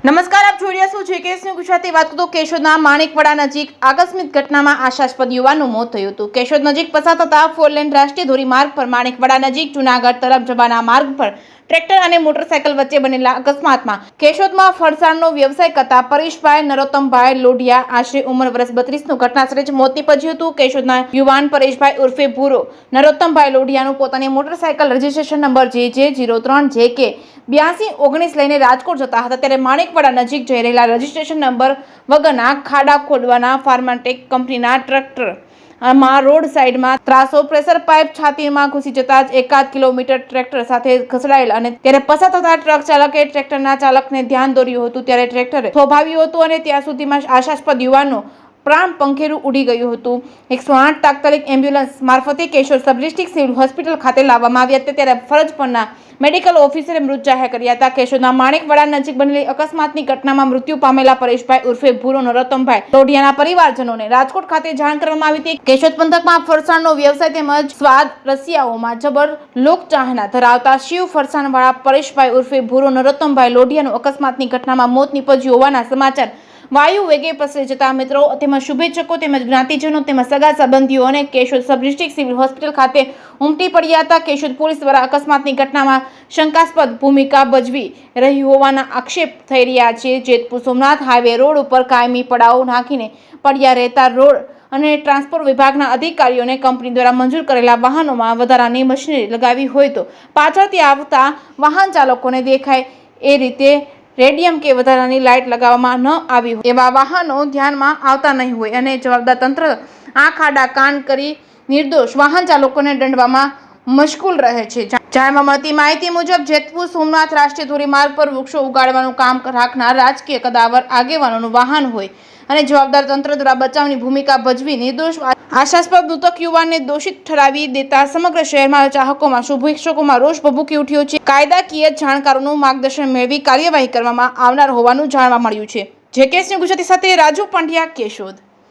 નમસ્કાર, આપ જોઈ રહ્યા છો જેકેએસ ન્યૂઝ ગુજરાતી. વાત કરું તો કેશોદના માણેકવાડા નજીક આકસ્મિક ઘટનામાં આશાસ્પદ યુવાનનું મોત થયું હતું. કેશોદ નજીક પસાર થતા ફોરલેન રાષ્ટ્રીય ધોરીમાર્ગ પર માણેકવાડા નજીક જૂનાગઢ તરફ જવાના માર્ગ પર ટ્રેક્ટર અને મોટરસાયકલ વચ્ચે બનેલા અકસ્માતમાં કેશોદમાં ફરસાણનો વ્યવસાય કરતા પરેશભાઈ નરોત્તમભાઈ લોઢિયા આશરે ઉંમર વર્ષ 32નું ઘટનાસ્થળે જ મોત નીપજ્યું હતું. કેશોદના યુવાન પરેશભાઈ ઉર્ફે ભૂરો નરોત્તમભાઈ લોઢિયાનું પોતાની મોટરસાયકલ રજીસ્ટ્રેશન નંબર JJ03JK 8219 લઈને રાજકોટ જતા હતા ત્યારે માણેકવાડા નજીક જઈ રહેલા રજીસ્ટ્રેશન નંબર વગરના ખાડા ખોદવાના ફાર્માટેક કંપનીના ટ્રેક્ટર રોડ સાઈડમાં ત્રાસો પ્રેશર પાઇપ છાતીમાં ઘૂસી જતા જ 1.5 કિલોમીટર ટ્રેક્ટર સાથે ઘસડાયેલ અને ત્યારે પસાર થતા ટ્રક ચાલકે ટ્રેક્ટરના ચાલકને ધ્યાન દોર્યું હતું ત્યારે ટ્રેક્ટરે થોભાવ્યું હતું અને ત્યાં સુધીમાં આશાસ્પદ યુવાનનો પ્રાણ પંખેરું ઉડી ગયું હતું. 108 તાત્કાલિક એમ્બ્યુલન્સ મારફતે Keshod sub district civil hospital ખાતે લાવવામાં આવ્યા હતા ત્યારે ફરજ પરના મેડિકલ ઓફિસરે મૃત જાહેર કર્યા હતા. કેશોદના માણેકવાડા નજીક બનેલી અકસ્માતની ઘટનામાં મૃત્યુ પામેલા પરેશભાઈ ઉર્ફે ભૂરો નરોત્તમભાઈ લોઢિયાના પરિવારજનોને રાજકોટ ખાતે જાણ કરવામાં આવી હતી. કેશોદ પંથકમાં ફરસાણનો વ્યવસાય તેમજ સ્વાદ રસિયાઓમાં જબર લોકચાહના ધરાવતા શિવ ફરસાણવાળા પરેશભાઈ ઉર્ફે ભૂરો નરોત્તમભાઈ લોઢિયાનું અકસ્માતની ઘટનામાં મોત નીપજ્યું હોવાના સમાચાર વાયુ વેગે પસરી જતા મિત્રો તેમજ શુભેચ્છકો તેમજ જ્ઞાતિજનો તેમજ સગા સંબંધીઓ અને Keshod sub district civil hospital ખાતે ઉમટી પડ્યા હતા. કેશોદ પોલીસ દ્વારા અકસ્માતની ઘટનામાં શંકાસ્પદ ભૂમિકા ભજવી રહી હોવાના આક્ષેપ થઈ રહ્યા છે. જેતપુર સોમનાથ હાઈવે રોડ ઉપર કાયમી પડાવ નાખીને પડ્યા રહેતા રોડ અને ટ્રાન્સપોર્ટ વિભાગના અધિકારીઓને કંપની દ્વારા મંજૂર કરેલા વાહનોમાં વધારાની મશીનરી લગાવી હોય તો પાછળથી આવતા વાહન ચાલકોને દેખાય એ રીતે રેડિયમ કે વધારાની લાઇટ લગાવવામાં ન આવી હોય એવા વાહનો ધ્યાનમાં આવતા નહીં હોય અને જવાબદાર તંત્ર આંખ આડા કાન કરી નિર્દોષ વાહન ચાલકોને દંડવામાં મશગુલ રહે છે. જાણવા મળતી માહિતી મુજબ જેતપુર સોમનાથ રાષ્ટ્રીય ધોરીમાર્ગ પર વૃક્ષો ઉગાડવાનું કામ રાખનાર રાજકીય કદાવર આગેવાનોનું વાહન હોય અને જવાબદાર તંત્ર દ્વારા બચાવની ભૂમિકા ભજવી નિર્દોષ આશાસ્પદ મૃતક યુવાનને દોષિત ઠરાવી દેતા સમગ્ર શહેરમાં ચાહકોમાં શુભેચ્છકોમાં રોષ ભભૂકી ઉઠ્યો છે. કાયદાકીય જાણકારોનું માર્ગદર્શન મેળવી કાર્યવાહી કરવામાં આવનાર હોવાનું જાણવા મળ્યું છે. જેકેએસ ન્યૂઝ ગુજરાતી સાથે રાજુ પંડ્યા, કેશોદ.